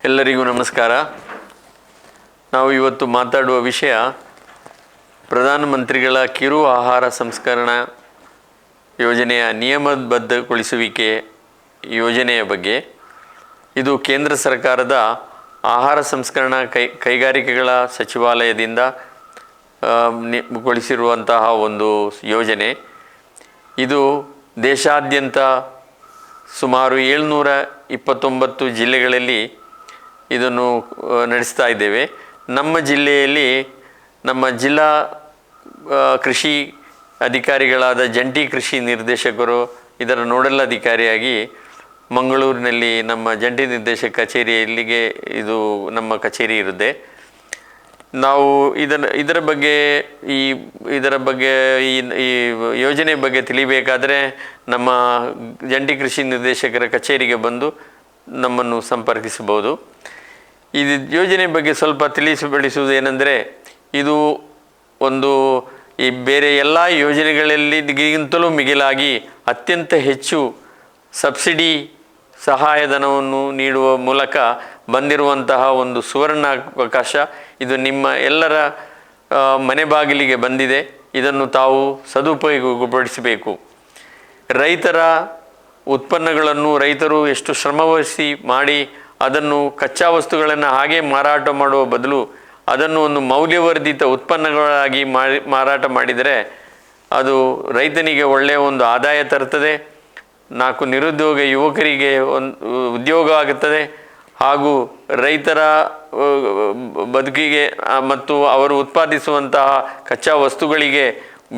ಎಲ್ಲರಿಗೂ ನಮಸ್ಕಾರ. ನಾವು ಇವತ್ತು ಮಾತಾಡುವ ವಿಷಯ ಪ್ರಧಾನಮಂತ್ರಿಗಳ ಕಿರು ಆಹಾರ ಸಂಸ್ಕರಣಾ ಯೋಜನೆಯ ನಿಯಮಬದ್ಧಗೊಳಿಸುವಿಕೆ ಯೋಜನೆಯ ಬಗ್ಗೆ. ಇದು ಕೇಂದ್ರ ಸರ್ಕಾರದ ಆಹಾರ ಸಂಸ್ಕರಣಾ ಕೈಗಾರಿಕೆಗಳ ಸಚಿವಾಲಯದಿಂದ ಗೊಳಿಸಿರುವಂತಹ ಒಂದು ಯೋಜನೆ. ಇದು ದೇಶಾದ್ಯಂತ ಸುಮಾರು 729 ಜಿಲ್ಲೆಗಳಲ್ಲಿ ಇದನ್ನು ನಡೆಸ್ತಾ ಇದ್ದೇವೆ. ನಮ್ಮ ಜಿಲ್ಲೆಯಲ್ಲಿ ನಮ್ಮ ಜಿಲ್ಲಾ ಕೃಷಿ ಅಧಿಕಾರಿಗಳಾದ ಜಂಟಿ ಕೃಷಿ ನಿರ್ದೇಶಕರು ಇದರ ನೋಡಲ್ ಅಧಿಕಾರಿಯಾಗಿ ಮಂಗಳೂರಿನಲ್ಲಿ ನಮ್ಮ ಜಂಟಿ ನಿರ್ದೇಶಕ ಕಚೇರಿಯಲ್ಲಿಗೆ ಇದು ನಮ್ಮ ಕಚೇರಿ ಇರುತ್ತೆ. ನಾವು ಇದರ ಬಗ್ಗೆ ಈ ಯೋಜನೆ ಬಗ್ಗೆ ತಿಳಿಬೇಕಾದರೆ ನಮ್ಮ ಜಂಟಿ ಕೃಷಿ ನಿರ್ದೇಶಕರ ಕಚೇರಿಗೆ ಬಂದು ನಮ್ಮನ್ನು ಸಂಪರ್ಕಿಸಬಹುದು. ಈ ಯೋಜನೆ ಬಗ್ಗೆ ಸ್ವಲ್ಪ ತಿಳಿಸುವುದು ಏನೆಂದರೆ, ಇದು ಒಂದು ಈ ಬೇರೆ ಎಲ್ಲ ಯೋಜನೆಗಳಲ್ಲಿಗಿಂತಲೂ ಮಿಗಿಲಾಗಿ ಅತ್ಯಂತ ಹೆಚ್ಚು ಸಬ್ಸಿಡಿ ಸಹಾಯಧನವನ್ನು ನೀಡುವ ಮೂಲಕ ಬಂದಿರುವಂತಹ ಒಂದು ಸುವರ್ಣಾವಕಾಶ. ಇದು ನಿಮ್ಮ ಎಲ್ಲರ ಮನೆ ಬಾಗಿಲಿಗೆ ಬಂದಿದೆ. ಇದನ್ನು ತಾವು ಸದುಪಯೋಗಪಡಿಸಬೇಕು. ರೈತರ ಉತ್ಪನ್ನಗಳನ್ನು ರೈತರು ಎಷ್ಟು ಶ್ರಮವಹಿಸಿ ಮಾಡಿ ಅದನ್ನು ಕಚ್ಚಾ ವಸ್ತುಗಳನ್ನು ಹಾಗೆ ಮಾರಾಟ ಮಾಡುವ ಬದಲು ಅದನ್ನು ಒಂದು ಮೌಲ್ಯವರ್ಧಿತ ಉತ್ಪನ್ನಗಳಾಗಿ ಮಾರಾಟ ಮಾಡಿದರೆ ಅದು ರೈತನಿಗೆ ಒಳ್ಳೆಯ ಒಂದು ಆದಾಯ ತರುತ್ತದೆ. 4 ನಿರುದ್ಯೋಗ ಯುವಕರಿಗೆ ಉದ್ಯೋಗ ಆಗುತ್ತದೆ. ಹಾಗೂ ರೈತರ ಬದುಕಿಗೆ ಮತ್ತು ಅವರು ಉತ್ಪಾದಿಸುವಂತಹ ಕಚ್ಚಾ ವಸ್ತುಗಳಿಗೆ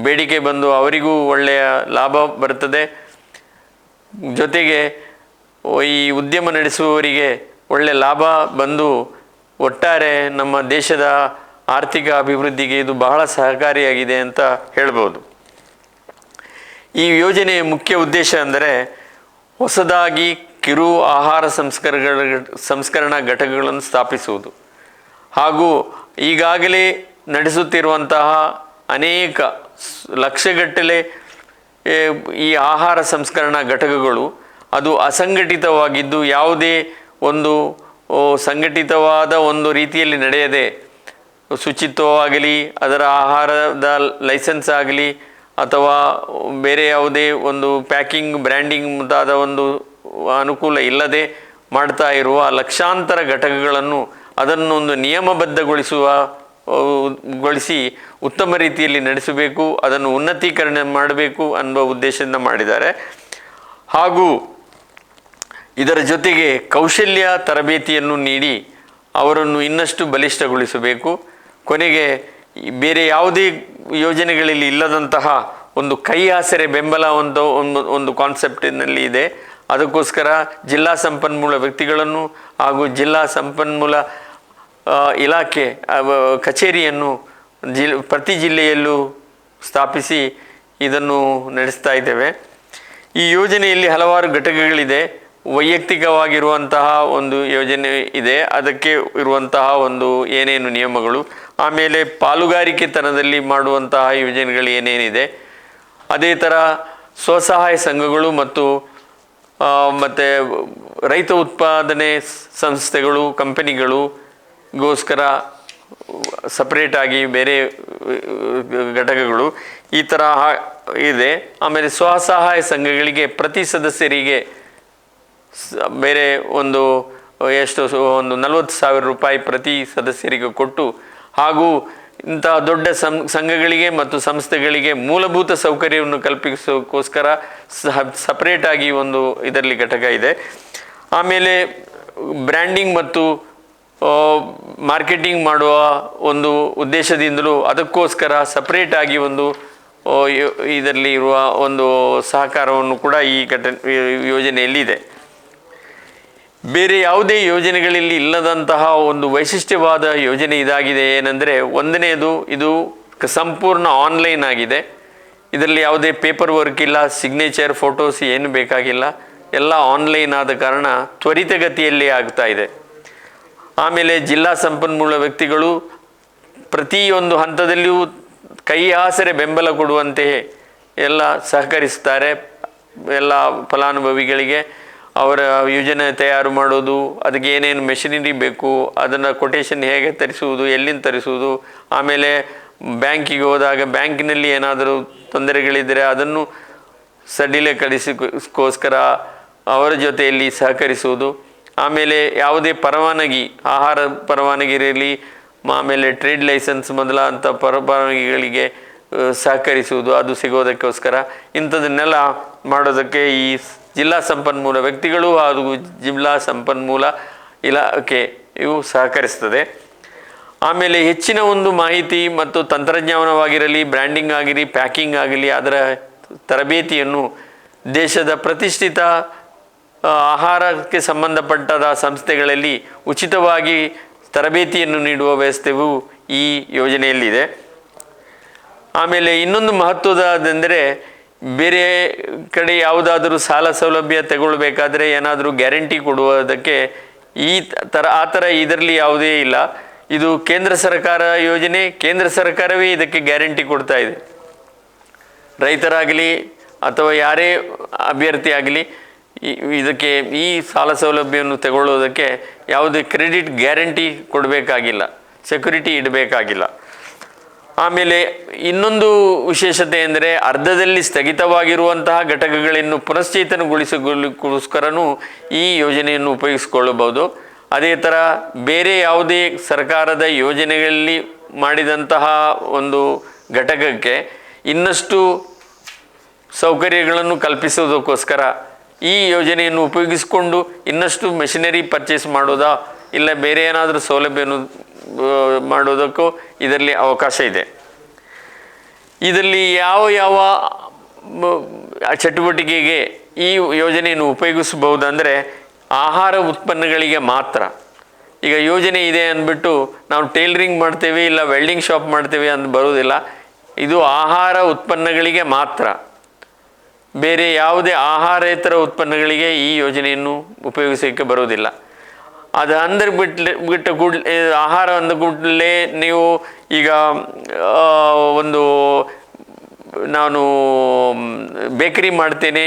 ಬೇಡಿಕೆ ಬಂದು ಅವರಿಗೂ ಒಳ್ಳೆಯ ಲಾಭ ಬರುತ್ತದೆ. ಜೊತೆಗೆ ಈ ಉದ್ಯಮ ನಡೆಸುವವರಿಗೆ ಒಳ್ಳೆಯ ಲಾಭ ಬಂದು ಒಟ್ಟಾರೆ ನಮ್ಮ ದೇಶದ ಆರ್ಥಿಕ ಅಭಿವೃದ್ಧಿಗೆ ಇದು ಬಹಳ ಸಹಕಾರಿಯಾಗಿದೆ ಅಂತ ಹೇಳ್ಬೋದು. ಈ ಯೋಜನೆಯ ಮುಖ್ಯ ಉದ್ದೇಶ ಅಂದರೆ ಹೊಸದಾಗಿ ಕಿರು ಆಹಾರ ಸಂಸ್ಕರಣಾ ಘಟಕಗಳನ್ನು ಸ್ಥಾಪಿಸುವುದು ಹಾಗೂ ಈಗಾಗಲೇ ನಡೆಸುತ್ತಿರುವಂತಹ ಅನೇಕ ಲಕ್ಷಗಟ್ಟಲೆ ಈ ಆಹಾರ ಸಂಸ್ಕರಣಾ ಘಟಕಗಳು ಅದು ಅಸಂಘಟಿತವಾಗಿದ್ದು ಯಾವುದೇ ಒಂದು ಸಂಘಟಿತವಾದ ಒಂದು ರೀತಿಯಲ್ಲಿ ನಡೆಯದೆ ಶುಚಿತ್ವವಾಗಲಿ, ಅದರ ಆಹಾರದ ಲೈಸೆನ್ಸ್ ಆಗಲಿ ಅಥವಾ ಬೇರೆ ಯಾವುದೇ ಒಂದು ಪ್ಯಾಕಿಂಗ್ ಬ್ರ್ಯಾಂಡಿಂಗ್ ಮುಂತಾದ ಒಂದು ಅನುಕೂಲ ಇಲ್ಲದೆ ಮಾಡ್ತಾ ಇರುವ ಲಕ್ಷಾಂತರ ಘಟಕಗಳನ್ನು ಅದನ್ನೊಂದು ನಿಯಮಬದ್ಧಗೊಳಿಸಿ ಉತ್ತಮ ರೀತಿಯಲ್ಲಿ ನಡೆಸಬೇಕು, ಅದನ್ನು ಉನ್ನತೀಕರಣ ಮಾಡಬೇಕು ಅನ್ನುವ ಉದ್ದೇಶದಿಂದ ಮಾಡಿದ್ದಾರೆ. ಹಾಗೂ ಇದರ ಜೊತೆಗೆ ಕೌಶಲ್ಯ ತರಬೇತಿಯನ್ನು ನೀಡಿ ಅವರನ್ನು ಇನ್ನಷ್ಟು ಬಲಿಷ್ಠಗೊಳಿಸಬೇಕು. ಕೊನೆಗೆ ಬೇರೆ ಯಾವುದೇ ಯೋಜನೆಗಳಲ್ಲಿ ಇಲ್ಲದಂತಹ ಒಂದು ಕೈ ಆಸರೆ ಬೆಂಬಲ ಒಂದು ಕಾನ್ಸೆಪ್ಟಿನಲ್ಲಿ ಇದೆ. ಅದಕ್ಕೋಸ್ಕರ ಜಿಲ್ಲಾ ಸಂಪನ್ಮೂಲ ವ್ಯಕ್ತಿಗಳನ್ನು ಹಾಗೂ ಜಿಲ್ಲಾ ಸಂಪನ್ಮೂಲ ಇಲಾಖೆ ಕಚೇರಿಯನ್ನು ಪ್ರತಿ ಜಿಲ್ಲೆಯಲ್ಲೂ ಸ್ಥಾಪಿಸಿ ಇದನ್ನು ನಡೆಸ್ತಾ ಇದ್ದೇವೆ. ಈ ಯೋಜನೆಯಲ್ಲಿ ಹಲವಾರು ಘಟಕಗಳಿದೆ. ವೈಯಕ್ತಿಕವಾಗಿರುವಂತಹ ಒಂದು ಯೋಜನೆ ಇದೆ, ಅದಕ್ಕೆ ಇರುವಂತಹ ಒಂದು ಏನೇನು ನಿಯಮಗಳು. ಆಮೇಲೆ ಪಾಲುಗಾರಿಕೆ ತನದಲ್ಲಿ ಮಾಡುವಂತಹ ಯೋಜನೆಗಳು ಏನೇನಿದೆ, ಅದೇ ಥರ ಸ್ವಸಹಾಯ ಸಂಘಗಳು ಮತ್ತು ರೈತ ಉತ್ಪಾದನೆ ಸಂಸ್ಥೆಗಳು ಕಂಪನಿಗಳಿಗೋಸ್ಕರ ಸಪ್ರೇಟಾಗಿ ಬೇರೆ ಘಟಕಗಳು ಈ ಥರ ಇದೆ. ಆಮೇಲೆ ಸ್ವಸಹಾಯ ಸಂಘಗಳಿಗೆ ಪ್ರತಿ ಸದಸ್ಯರಿಗೆ ಬೇರೆ ಒಂದು 40,000 ರೂಪಾಯಿ ಪ್ರತಿ ಸದಸ್ಯರಿಗೆ ಕೊಟ್ಟು ಹಾಗೂ ಇಂತಹ ದೊಡ್ಡ ಸಂಘಗಳಿಗೆ ಮತ್ತು ಸಂಸ್ಥೆಗಳಿಗೆ ಮೂಲಭೂತ ಸೌಕರ್ಯವನ್ನು ಕಲ್ಪಿಸೋಕ್ಕೋಸ್ಕರ ಸಪ್ರೇಟಾಗಿ ಒಂದು ಇದರಲ್ಲಿ ಘಟಕ ಇದೆ. ಆಮೇಲೆ ಬ್ರ್ಯಾಂಡಿಂಗ್ ಮತ್ತು ಮಾರ್ಕೆಟಿಂಗ್ ಮಾಡುವ ಒಂದು ಉದ್ದೇಶದಿಂದಲೂ ಅದಕ್ಕೋಸ್ಕರ ಸಪ್ರೇಟಾಗಿ ಒಂದು ಇದರಲ್ಲಿ ಇರುವ ಒಂದು ಸಹಕಾರವನ್ನು ಕೂಡ ಈ ಯೋಜನೆಯಲ್ಲಿದೆ. ಬೇರೆ ಯಾವುದೇ ಯೋಜನೆಗಳಲ್ಲಿ ಇಲ್ಲದಂತಹ ಒಂದು ವೈಶಿಷ್ಟ್ಯವಾದ ಯೋಜನೆ ಇದಾಗಿದೆ. ಏನೆಂದರೆ, ಒಂದನೆಯದು, ಇದು ಸಂಪೂರ್ಣ ಆನ್ಲೈನ್ ಆಗಿದೆ. ಇದರಲ್ಲಿ ಯಾವುದೇ ಪೇಪರ್ ವರ್ಕ್ ಇಲ್ಲ, ಸಿಗ್ನೇಚರ್, ಫೋಟೋಸ್ ಏನು ಬೇಕಾಗಿಲ್ಲ. ಎಲ್ಲ ಆನ್ಲೈನ್ ಆದ ಕಾರಣ ತ್ವರಿತಗತಿಯಲ್ಲಿ ಆಗ್ತಾ ಇದೆ. ಆಮೇಲೆ ಜಿಲ್ಲಾ ಸಂಪನ್ಮೂಲ ವ್ಯಕ್ತಿಗಳು ಪ್ರತಿಯೊಂದು ಹಂತದಲ್ಲಿಯೂ ಕೈ ಆಸರೆ ಬೆಂಬಲ ಕೊಡುವಂತೆಯೇ ಎಲ್ಲ ಸಹಕರಿಸ್ತಾರೆ ಎಲ್ಲ ಫಲಾನುಭವಿಗಳಿಗೆ. ಅವರ ಯೋಜನೆ ತಯಾರು ಮಾಡೋದು, ಅದಕ್ಕೆ ಏನೇನು ಮೆಷಿನರಿ ಬೇಕು, ಅದನ್ನು ಕೊಟೇಶನ್ ಹೇಗೆ ತರಿಸುವುದು, ಎಲ್ಲಿಂದ ತರಿಸುವುದು, ಆಮೇಲೆ ಬ್ಯಾಂಕಿಗೆ ಹೋದಾಗ ಬ್ಯಾಂಕಿನಲ್ಲಿ ಏನಾದರೂ ತೊಂದರೆಗಳಿದ್ದರೆ ಅದನ್ನು ಸಡಿಲಗೊಳಿಸಿಗೋಸ್ಕರ ಅವರ ಜೊತೆಯಲ್ಲಿ ಸಹಕರಿಸುವುದು. ಆಮೇಲೆ ಯಾವುದೇ ಪರವಾನಗಿ, ಆಹಾರ ಪರವಾನಗಿ ಇರಲಿ, ಆಮೇಲೆ ಟ್ರೇಡ್ ಲೈಸೆನ್ಸ್ ಮೊದಲಾದಂಥ ಪರವಾನಗಿಗಳಿಗೆ ಸಹಕರಿಸುವುದು, ಅದು ಸಿಗೋದಕ್ಕೋಸ್ಕರ ಇಂಥದನ್ನೆಲ್ಲ ಮಾಡೋದಕ್ಕೆ ಈ ಜಿಲ್ಲಾ ಸಂಪನ್ಮೂಲ ವ್ಯಕ್ತಿಗಳು ಹಾಗೂ ಜಿಲ್ಲಾ ಸಂಪನ್ಮೂಲ ಇಲಾಖೆ ಇವು ಸಹಕರಿಸ್ತದೆ. ಆಮೇಲೆ ಹೆಚ್ಚಿನ ಒಂದು ಮಾಹಿತಿ ಮತ್ತು ತಂತ್ರಜ್ಞಾನವಾಗಿರಲಿ, ಬ್ರ್ಯಾಂಡಿಂಗ್ ಆಗಿರಲಿ, ಪ್ಯಾಕಿಂಗ್ ಆಗಲಿ, ಅದರ ತರಬೇತಿಯನ್ನು ದೇಶದ ಪ್ರತಿಷ್ಠಿತ ಆಹಾರಕ್ಕೆ ಸಂಬಂಧಪಟ್ಟದ ಸಂಸ್ಥೆಗಳಲ್ಲಿ ಉಚಿತವಾಗಿ ತರಬೇತಿಯನ್ನು ನೀಡುವ ವ್ಯವಸ್ಥೆಯು ಈ ಯೋಜನೆಯಲ್ಲಿದೆ. ಆಮೇಲೆ ಇನ್ನೊಂದು ಮಹತ್ವದದೆಂದರೆ, ಬೇರೆ ಕಡೆ ಯಾವುದಾದರೂ ಸಾಲ ಸೌಲಭ್ಯ ತಗೊಳ್ಬೇಕಾದ್ರೆ ಏನಾದರೂ ಗ್ಯಾರಂಟಿ ಕೊಡುವುದಕ್ಕೆ ಆ ಥರ ಇದರಲ್ಲಿ ಯಾವುದೇ ಇಲ್ಲ. ಇದು ಕೇಂದ್ರ ಸರ್ಕಾರ ಯೋಜನೆ, ಕೇಂದ್ರ ಸರ್ಕಾರವೇ ಇದಕ್ಕೆ ಗ್ಯಾರಂಟಿ ಕೊಡ್ತಾ ಇದೆ. ರೈತರಾಗಲಿ ಅಥವಾ ಯಾರೇ ಅಭ್ಯರ್ಥಿ ಆಗಲಿ ಇದಕ್ಕೆ ಈ ಸಾಲ ಸೌಲಭ್ಯವನ್ನು ತಗೊಳ್ಳೋದಕ್ಕೆ ಯಾವುದೇ ಕ್ರೆಡಿಟ್ ಗ್ಯಾರಂಟಿ ಕೊಡಬೇಕಾಗಿಲ್ಲ, ಸೆಕ್ಯುರಿಟಿ ಇಡಬೇಕಾಗಿಲ್ಲ. ಆಮೇಲೆ ಇನ್ನೊಂದು ವಿಶೇಷತೆ ಎಂದರೆ, ಅರ್ಧದಲ್ಲಿ ಸ್ಥಗಿತವಾಗಿರುವಂತಹ ಘಟಕಗಳನ್ನು ಪುನಶ್ಚೇತನಗೊಳಿಸಗೋಸ್ಕರನೂ ಈ ಯೋಜನೆಯನ್ನು ಉಪಯೋಗಿಸಿಕೊಳ್ಳಬಹುದು. ಅದೇ ಥರ ಬೇರೆ ಯಾವುದೇ ಸರ್ಕಾರದ ಯೋಜನೆಗಳಲ್ಲಿ ಮಾಡಿದಂತಹ ಒಂದು ಘಟಕಕ್ಕೆ ಇನ್ನಷ್ಟು ಸೌಕರ್ಯಗಳನ್ನು ಕಲ್ಪಿಸುವುದಕ್ಕೋಸ್ಕರ ಈ ಯೋಜನೆಯನ್ನು ಉಪಯೋಗಿಸಿಕೊಂಡು ಇನ್ನಷ್ಟು ಮೆಷಿನರಿ ಪರ್ಚೇಸ್ ಮಾಡೋದಾ, ಇಲ್ಲ ಬೇರೆ ಏನಾದರೂ ಸೌಲಭ್ಯವನ್ನು ಮಾಡೋದಕ್ಕೂ ಇದರಲ್ಲಿ ಅವಕಾಶ ಇದೆ. ಇದರಲ್ಲಿ ಯಾವ ಯಾವ ಚಟುವಟಿಕೆಗೆ ಈ ಯೋಜನೆಯನ್ನು ಉಪಯೋಗಿಸಬಹುದಂದರೆ, ಆಹಾರ ಉತ್ಪನ್ನಗಳಿಗೆ ಮಾತ್ರ. ಈಗ ಯೋಜನೆ ಇದೆ ಅಂದ್ಬಿಟ್ಟು ನಾವು ಟೈಲರಿಂಗ್ ಮಾಡ್ತೇವೆ ಇಲ್ಲ ವೆಲ್ಡಿಂಗ್ ಶಾಪ್ ಮಾಡ್ತೇವೆ ಅಂತ ಬರೋದಿಲ್ಲ. ಇದು ಆಹಾರ ಉತ್ಪನ್ನಗಳಿಗೆ ಮಾತ್ರ. ಬೇರೆ ಯಾವುದೇ ಆಹಾರೇತರ ಉತ್ಪನ್ನಗಳಿಗೆ ಈ ಯೋಜನೆಯನ್ನು ಉಪಯೋಗಿಸೋಕ್ಕೆ ಬರೋದಿಲ್ಲ. ಅದು ಅಂದ್ರೆ ಬಿಟ್ಟ ಕೂಡಲೇ, ಆಹಾರ ಅಂದ ಕೂಡಲೇ ನೀವು ಈಗ ನಾನು ಬೇಕ್ರಿ ಮಾಡ್ತೇನೆ,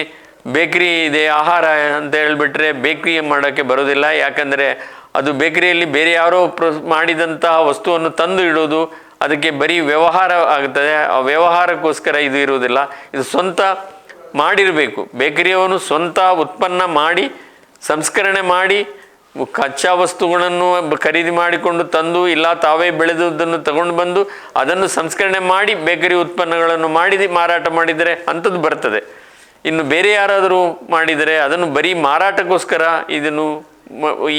ಬೇಕ್ರಿ ಇದೆ ಆಹಾರ ಅಂತ ಹೇಳಿಬಿಟ್ರೆ ಬೇಕ್ರಿ ಮಾಡೋಕ್ಕೆ ಬರೋದಿಲ್ಲ. ಯಾಕಂದರೆ ಅದು ಬೇಕ್ರಿಯಲ್ಲಿ ಬೇರೆ ಯಾರೋ ಮಾಡಿದಂತಹ ವಸ್ತುವನ್ನು ತಂದು ಇಡೋದು, ಅದಕ್ಕೆ ಬರೀ ವ್ಯವಹಾರ ಆಗ್ತದೆ. ಆ ವ್ಯವಹಾರಕ್ಕೋಸ್ಕರ ಇದು ಇರುವುದಿಲ್ಲ. ಇದು ಸ್ವಂತ ಮಾಡಿರಬೇಕು. ಬೇಕರಿಯವನು ಸ್ವಂತ ಉತ್ಪನ್ನ ಮಾಡಿ, ಸಂಸ್ಕರಣೆ ಮಾಡಿ, ಕಚ್ಚಾ ವಸ್ತುಗಳನ್ನು ಖರೀದಿ ಮಾಡಿಕೊಂಡು ತಂದು, ಇಲ್ಲ ತಾವೇ ಬೆಳೆದುದನ್ನು ತಗೊಂಡು ಬಂದು ಅದನ್ನು ಸಂಸ್ಕರಣೆ ಮಾಡಿ ಬೇಕರಿ ಉತ್ಪನ್ನಗಳನ್ನು ಮಾರಾಟ ಮಾಡಿದರೆ ಅಂಥದ್ದು ಬರ್ತದೆ. ಇನ್ನು ಬೇರೆ ಯಾರಾದರೂ ಮಾಡಿದರೆ ಅದನ್ನು ಬರೀ ಮಾರಾಟಕ್ಕೋಸ್ಕರ ಇದನ್ನು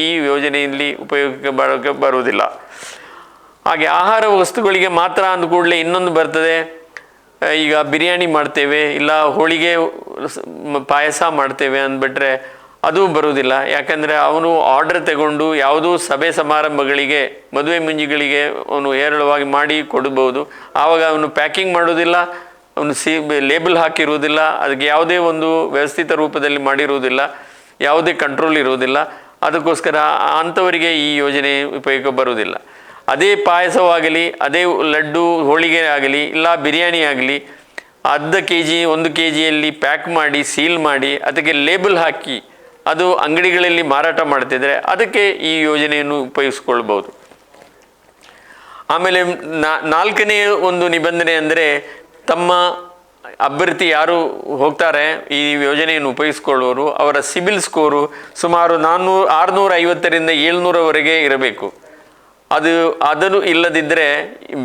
ಈ ಯೋಜನೆಯಲ್ಲಿ ಉಪಯೋಗಕ್ಕೆ ಬರುವುದಿಲ್ಲ. ಹಾಗೆ ಆಹಾರ ವಸ್ತುಗಳಿಗೆ ಮಾತ್ರ ಅಂದ ಕೂಡಲೇ ಇನ್ನೊಂದು ಬರ್ತದೆ. ಈಗ ಬಿರಿಯಾನಿ ಮಾಡ್ತೇವೆ, ಇಲ್ಲ ಹೋಳಿಗೆ ಪಾಯಸ ಮಾಡ್ತೇವೆ ಅಂದ್ಬಿಟ್ರೆ ಅದು ಬರುವುದಿಲ್ಲ. ಯಾಕಂದರೆ ಅವನು ಆರ್ಡರ್ ತಗೊಂಡು ಯಾವುದೋ ಸಭೆ ಸಮಾರಂಭಗಳಿಗೆ, ಮದುವೆ ಮುಂಜಿಗಳಿಗೆ ಅವನು ಹೇರಳವಾಗಿ ಮಾಡಿ ಕೊಡ್ಬೋದು. ಆವಾಗ ಅವನು ಪ್ಯಾಕಿಂಗ್ ಮಾಡೋದಿಲ್ಲ, ಅವನು ಲೇಬಲ್ ಹಾಕಿರುವುದಿಲ್ಲ, ಅದಕ್ಕೆ ಯಾವುದೇ ಒಂದು ವ್ಯವಸ್ಥಿತ ರೂಪದಲ್ಲಿ ಮಾಡಿರುವುದಿಲ್ಲ, ಯಾವುದೇ ಕಂಟ್ರೋಲ್ ಇರುವುದಿಲ್ಲ. ಅದಕ್ಕೋಸ್ಕರ ಅಂಥವರಿಗೆ ಈ ಯೋಜನೆ ಉಪಯೋಗ ಬರುವುದಿಲ್ಲ. ಅದೇ ಪಾಯಸವಾಗಲಿ, ಅದೇ ಲಡ್ಡು ಹೋಳಿಗೆ ಆಗಲಿ, ಇಲ್ಲ ಬಿರಿಯಾನಿ ಆಗಲಿ, ಅರ್ಧ kg 1 kgಯಲ್ಲಿ ಪ್ಯಾಕ್ ಮಾಡಿ ಸೀಲ್ ಮಾಡಿ ಅದಕ್ಕೆ ಲೇಬಲ್ ಹಾಕಿ ಅದು ಅಂಗಡಿಗಳಲ್ಲಿ ಮಾರಾಟ ಮಾಡ್ತಿದ್ರೆ ಅದಕ್ಕೆ ಈ ಯೋಜನೆಯನ್ನು ಉಪಯೋಗಿಸ್ಕೊಳ್ಬೋದು. ಆಮೇಲೆ ನಾಲ್ಕನೇ ಒಂದು ನಿಬಂಧನೆ ಅಂದರೆ, ತಮ್ಮ ಅಭ್ಯರ್ಥಿ ಯಾರು ಹೋಗ್ತಾರೆ ಈ ಯೋಜನೆಯನ್ನು ಉಪಯೋಗಿಸ್ಕೊಳ್ಳೋರು, ಅವರ ಸಿಬಿಲ್ ಸ್ಕೋರು ಸುಮಾರು 650ರಿಂದ 700ವರೆಗೆ ಇರಬೇಕು. ಅದನ್ನು ಇಲ್ಲದಿದ್ದರೆ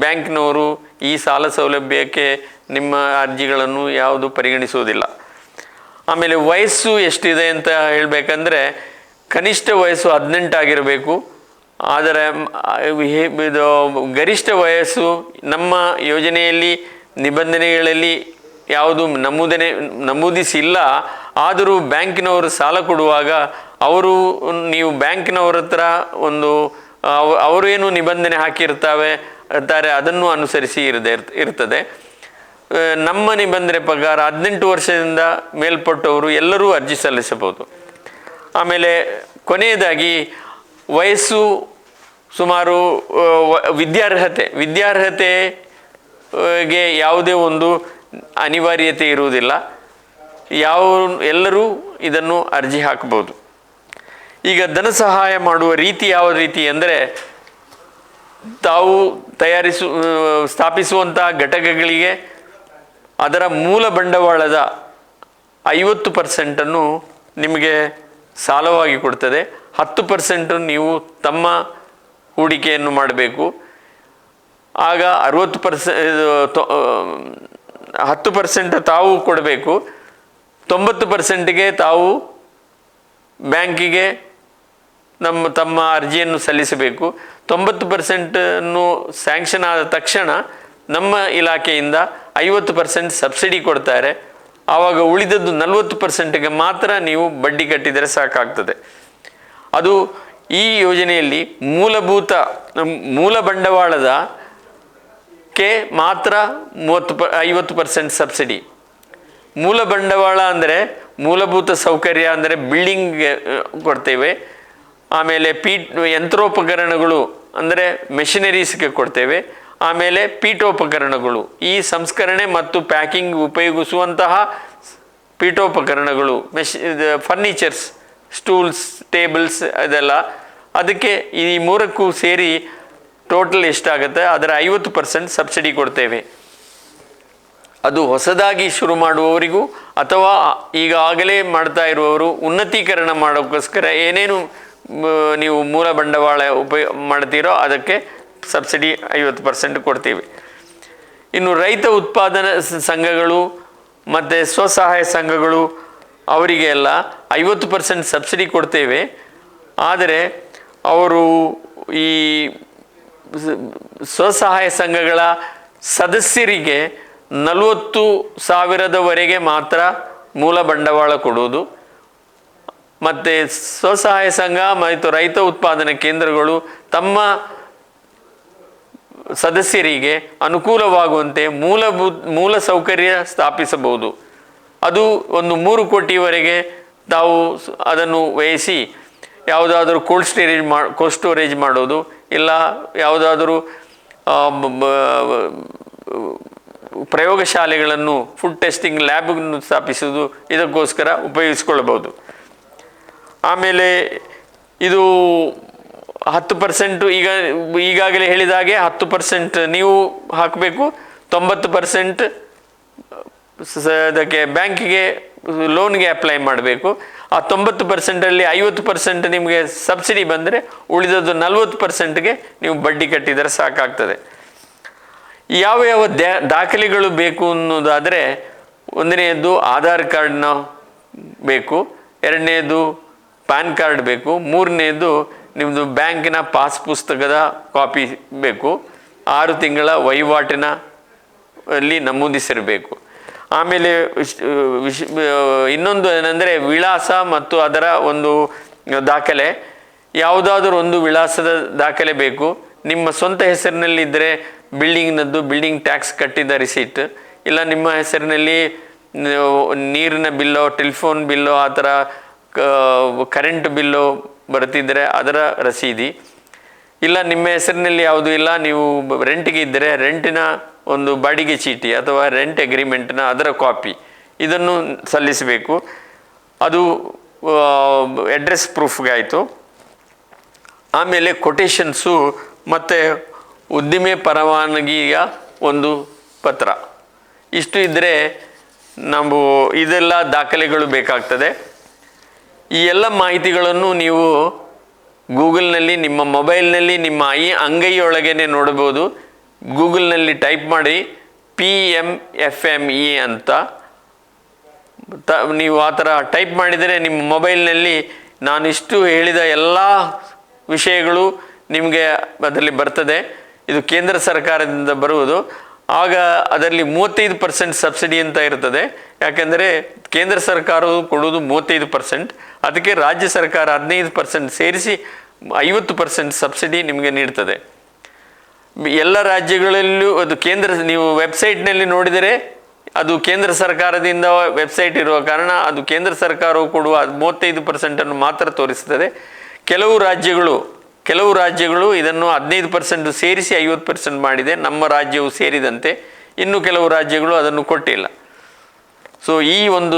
ಬ್ಯಾಂಕ್ನವರು ಈ ಸಾಲ ಸೌಲಭ್ಯಕ್ಕೆ ನಿಮ್ಮ ಅರ್ಜಿಗಳನ್ನು ಯಾವುದು ಪರಿಗಣಿಸುವುದಿಲ್ಲ. ಆಮೇಲೆ ವಯಸ್ಸು ಎಷ್ಟಿದೆ ಅಂತ ಹೇಳಬೇಕಂದ್ರೆ, ಕನಿಷ್ಠ ವಯಸ್ಸು 18 ಆಗಿರಬೇಕು. ಆದರೆ ಇದು ಗರಿಷ್ಠ ವಯಸ್ಸು ನಮ್ಮ ಯೋಜನೆಯಲ್ಲಿ ನಿಬಂಧನೆಗಳಲ್ಲಿ ಯಾವುದು ನಮೂದಿಸಿಲ್ಲ. ಆದರೂ ಬ್ಯಾಂಕಿನವರು ಸಾಲ ಕೊಡುವಾಗ ನೀವು ಬ್ಯಾಂಕಿನವ್ರ ಹತ್ರ ಅವರೇನು ನಿಬಂಧನೆ ಹಾಕಿರ್ತಾರೆ ಅದನ್ನು ಅನುಸರಿಸಿ ಇರ್ತದೆ. ನಮ್ಮ ನಿಬಂಧನೆ ಪ್ರಕಾರ 18 ವರ್ಷದಿಂದ ಮೇಲ್ಪಟ್ಟವರು ಎಲ್ಲರೂ ಅರ್ಜಿ ಸಲ್ಲಿಸಬಹುದು. ಆಮೇಲೆ ಕೊನೆಯದಾಗಿ ವಯಸ್ಸು ಸುಮಾರು ವಿದ್ಯಾರ್ಹತೆಗೆ ಯಾವುದೇ ಒಂದು ಅನಿವಾರ್ಯತೆ ಇರುವುದಿಲ್ಲ. ಎಲ್ಲರೂ ಇದನ್ನು ಅರ್ಜಿ ಹಾಕಬಹುದು. ಈಗ ಧನ ಸಹಾಯ ಮಾಡುವ ರೀತಿ ಯಾವ ರೀತಿ ಅಂದರೆ, ತಾವು ಸ್ಥಾಪಿಸುವಂಥ ಘಟಕಗಳಿಗೆ ಅದರ ಮೂಲ ಬಂಡವಾಳದ 50% ನಿಮಗೆ ಸಾಲವಾಗಿ ಕೊಡ್ತದೆ. 10% ನೀವು ತಮ್ಮ ಹೂಡಿಕೆಯನ್ನು ಮಾಡಬೇಕು. ಆಗ 10% ತಾವು ಕೊಡಬೇಕು. 90%ಗೆ ತಾವು ಬ್ಯಾಂಕಿಗೆ ತಮ್ಮ ಅರ್ಜಿಯನ್ನು ಸಲ್ಲಿಸಬೇಕು. 90% ಸ್ಯಾಂಕ್ಷನ್ ಆದ ತಕ್ಷಣ ನಮ್ಮ ಇಲಾಖೆಯಿಂದ 50% ಸಬ್ಸಿಡಿ ಕೊಡ್ತಾರೆ. ಆವಾಗ ಉಳಿದದ್ದು 40%ಗೆ ಮಾತ್ರ ನೀವು ಬಡ್ಡಿ ಕಟ್ಟಿದರೆ ಸಾಕಾಗ್ತದೆ. ಅದು ಈ ಯೋಜನೆಯಲ್ಲಿ ಮೂಲ ಬಂಡವಾಳದ ಕ್ಕೆ ಮಾತ್ರ 50% ಸಬ್ಸಿಡಿ. ಮೂಲ ಬಂಡವಾಳ ಅಂದರೆ ಮೂಲಭೂತ ಸೌಕರ್ಯ ಅಂದರೆ ಬಿಲ್ಡಿಂಗ್ ಕೊಡ್ತೇವೆ. ಆಮೇಲೆ ಯಂತ್ರೋಪಕರಣಗಳು ಅಂದರೆ ಮೆಷಿನರೀಸ್ಗೆ ಕೊಡ್ತೇವೆ. ಆಮೇಲೆ ಪೀಠೋಪಕರಣಗಳು, ಈ ಸಂಸ್ಕರಣೆ ಮತ್ತು ಪ್ಯಾಕಿಂಗ್ ಉಪಯೋಗಿಸುವಂತಹ ಪೀಠೋಪಕರಣಗಳು, ಫರ್ನಿಚರ್ಸ್, ಸ್ಟೂಲ್ಸ್, ಟೇಬಲ್ಸ್, ಅದೆಲ್ಲ ಅದಕ್ಕೆ ಈ 3ಕ್ಕೂ ಸೇರಿ ಟೋಟಲ್ ಎಷ್ಟಾಗುತ್ತೆ ಅದರ 50% ಸಬ್ಸಿಡಿ ಕೊಡ್ತೇವೆ. ಅದು ಹೊಸದಾಗಿ ಶುರು ಮಾಡುವವರಿಗೂ ಅಥವಾ ಈಗಾಗಲೇ ಮಾಡ್ತಾ ಇರುವವರು ಉನ್ನತೀಕರಣ ಮಾಡೋಕ್ಕೋಸ್ಕರ ಏನೇನು ನೀವು ಮೂಲ ಬಂಡವಾಳ ಮಾಡ್ತೀರೋ ಅದಕ್ಕೆ ಸಬ್ಸಿಡಿ 50% ಕೊಡ್ತೀವಿ. ಇನ್ನು ರೈತ ಉತ್ಪಾದನಾ ಸಂಘಗಳು ಮತ್ತು ಸ್ವಸಹಾಯ ಸಂಘಗಳು ಅವರಿಗೆಲ್ಲ 50% ಸಬ್ಸಿಡಿ ಕೊಡ್ತೇವೆ. ಆದರೆ ಅವರು ಈ ಸ್ವಸಹಾಯ ಸಂಘಗಳ ಸದಸ್ಯರಿಗೆ 40,000ವರೆಗೆ ಮಾತ್ರ ಮೂಲ ಬಂಡವಾಳ ಕೊಡುವುದು. ಮತ್ತು ಸ್ವಸಹಾಯ ಸಂಘ ಮತ್ತು ರೈತ ಉತ್ಪಾದನಾ ಕೇಂದ್ರಗಳು ತಮ್ಮ ಸದಸ್ಯರಿಗೆ ಅನುಕೂಲವಾಗುವಂತೆ ಮೂಲ ಸೌಕರ್ಯ ಸ್ಥಾಪಿಸಬಹುದು. ಅದು ಒಂದು 3 ಕೋಟಿವರೆಗೆ ತಾವು ಅದನ್ನು ವ್ಯಯಿಸಿ ಯಾವುದಾದ್ರೂ ಕೋಲ್ಡ್ ಸ್ಟೋರೇಜ್ ಮಾಡೋದು, ಇಲ್ಲ ಯಾವುದಾದರೂ ಪ್ರಯೋಗಶಾಲೆಗಳನ್ನು, ಫುಡ್ ಟೆಸ್ಟಿಂಗ್ ಲ್ಯಾಬನ್ನು ಸ್ಥಾಪಿಸುವುದು, ಇದಕ್ಕೋಸ್ಕರ ಉಪಯೋಗಿಸ್ಕೊಳ್ಬೋದು. ಆಮೇಲೆ ಇದು 10% ಈಗಾಗಲೇ ಹೇಳಿದ ಹಾಗೆ 10% ನೀವು ಹಾಕಬೇಕು. 90% ಅದಕ್ಕೆ ಬ್ಯಾಂಕಿಗೆ ಲೋನ್ಗೆ ಅಪ್ಲೈ ಮಾಡಬೇಕು. ಆ 90%ಅಲ್ಲಿ 50% ನಿಮಗೆ ಸಬ್ಸಿಡಿ ಬಂದರೆ ಉಳಿದದ್ದು 40%ಗೆ ನೀವು ಬಡ್ಡಿ ಕಟ್ಟಿದರೆ ಸಾಕಾಗ್ತದೆ. ಯಾವ ದಾಖಲೆಗಳು ಬೇಕು ಅನ್ನೋದಾದರೆ, ಒಂದನೆಯದು ಆಧಾರ್ ಕಾರ್ಡ್ನ ಬೇಕು, ಎರಡನೇದು ಪ್ಯಾನ್ ಕಾರ್ಡ್ ಬೇಕು, ಮೂರನೇದು ನಿಮ್ಮದು ಬ್ಯಾಂಕಿನ ಪಾಸ್ ಪುಸ್ತಕದ ಕಾಪಿ ಬೇಕು, 6 ತಿಂಗಳ ವಹಿವಾಟಿನ ಅಲ್ಲಿ ನಮೂದಿಸಿರಬೇಕು. ಆಮೇಲೆ ಇನ್ನೊಂದು ಏನಂದರೆ ವಿಳಾಸ ಮತ್ತು ಅದರ ಒಂದು ದಾಖಲೆ, ಯಾವುದಾದ್ರೂ ಒಂದು ವಿಳಾಸದ ದಾಖಲೆ ಬೇಕು. ನಿಮ್ಮ ಸ್ವಂತ ಹೆಸರಿನಲ್ಲಿದ್ದರೆ ಬಿಲ್ಡಿಂಗ್ ಟ್ಯಾಕ್ಸ್ ಕಟ್ಟಿದ ರಿಸೀಟ್, ಇಲ್ಲ ನಿಮ್ಮ ಹೆಸರಿನಲ್ಲಿ ನೀರಿನ ಬಿಲ್ಲೋ, ಟೆಲಿಫೋನ್ ಬಿಲ್ಲೋ, ಆ ಥರ ಕರೆಂಟ್ ಬಿಲ್ಲು ಬರ್ತಿದ್ದರೆ ಅದರ ರಸೀದಿ, ಇಲ್ಲ ನಿಮ್ಮ ಹೆಸರಿನಲ್ಲಿ ಯಾವುದೂ ಇಲ್ಲ, ನೀವು ರೆಂಟಿಗೆ ಇದ್ದರೆ ರೆಂಟಿನ ಒಂದು ಬಾಡಿಗೆ ಚೀಟಿ ಅಥವಾ ರೆಂಟ್ ಅಗ್ರಿಮೆಂಟ್ನ ಅದರ ಕಾಪಿ, ಇದನ್ನು ಸಲ್ಲಿಸಬೇಕು. ಅದು ಅಡ್ರೆಸ್ ಪ್ರೂಫ್ಗೆ ಆಯಿತು. ಆಮೇಲೆ ಕೊಟೇಶನ್ಸು ಮತ್ತು ಉದ್ದಿಮೆ ಪರವಾನಗಿಯ ಒಂದು ಪತ್ರ, ಇಷ್ಟು ಇದ್ದರೆ ನಾವು ಇದೆಲ್ಲ ದಾಖಲೆಗಳು ಬೇಕಾಗ್ತದೆ. ಈ ಎಲ್ಲ ಮಾಹಿತಿಗಳನ್ನು ನೀವು ಗೂಗಲ್ನಲ್ಲಿ ನಿಮ್ಮ ಮೊಬೈಲ್ನಲ್ಲಿ ನಿಮ್ಮ ಅಂಗೈಯೊಳಗೇ ನೋಡ್ಬೋದು. ಗೂಗಲ್ನಲ್ಲಿ ಟೈಪ್ ಮಾಡಿ PMFME ಅಂತ ನೀವು ಆ ಥರ ಟೈಪ್ ಮಾಡಿದರೆ ನಿಮ್ಮ ಮೊಬೈಲ್ನಲ್ಲಿ ನಾನಿಷ್ಟು ಹೇಳಿದ ಎಲ್ಲ ವಿಷಯಗಳು ನಿಮಗೆ ಅದರಲ್ಲಿ ಬರ್ತದೆ. ಇದು ಕೇಂದ್ರ ಸರ್ಕಾರದಿಂದ ಬರುವುದು. ಆಗ ಅದರಲ್ಲಿ 35% ಸಬ್ಸಿಡಿ ಅಂತ ಇರ್ತದೆ. ಯಾಕೆಂದರೆ ಕೇಂದ್ರ ಸರ್ಕಾರವು ಕೊಡುವುದು 35%, ಅದಕ್ಕೆ ರಾಜ್ಯ ಸರ್ಕಾರ 15% ಸೇರಿಸಿ 50% ಸಬ್ಸಿಡಿ ನಿಮಗೆ ನೀಡ್ತದೆ. ಎಲ್ಲ ರಾಜ್ಯಗಳಲ್ಲೂ ಅದು ನೀವು ವೆಬ್ಸೈಟ್ನಲ್ಲಿ ನೋಡಿದರೆ ಅದು ಕೇಂದ್ರ ಸರ್ಕಾರದಿಂದ ವೆಬ್ಸೈಟ್ ಇರುವ ಕಾರಣ ಅದು ಕೇಂದ್ರ ಸರ್ಕಾರವು ಕೊಡುವ 35% ಮಾತ್ರ ತೋರಿಸ್ತದೆ. ಕೆಲವು ರಾಜ್ಯಗಳು ಇದನ್ನು 15% ಸೇರಿಸಿ 50% ಮಾಡಿದೆ, ನಮ್ಮ ರಾಜ್ಯವು ಸೇರಿದಂತೆ. ಇನ್ನು ಕೆಲವು ರಾಜ್ಯಗಳು ಅದನ್ನು ಕೊಟ್ಟಿಲ್ಲ. ಸೊ ಈ ಒಂದು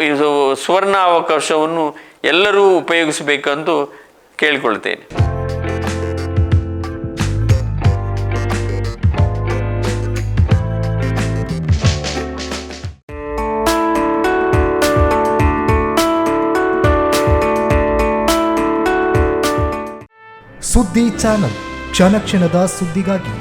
ಇದು ಸುವರ್ಣ ಅವಕಾಶವನ್ನು ಎಲ್ಲರೂ ಉಪಯೋಗಿಸಬೇಕಂತೂ ಕೇಳಿಕೊಳ್ತೇನೆ. ಸುದ್ದಿ ಚಾನಲ್, ಕ್ಷಣ ಕ್ಷಣದ ಸುದ್ದಿಗಾಗಿ.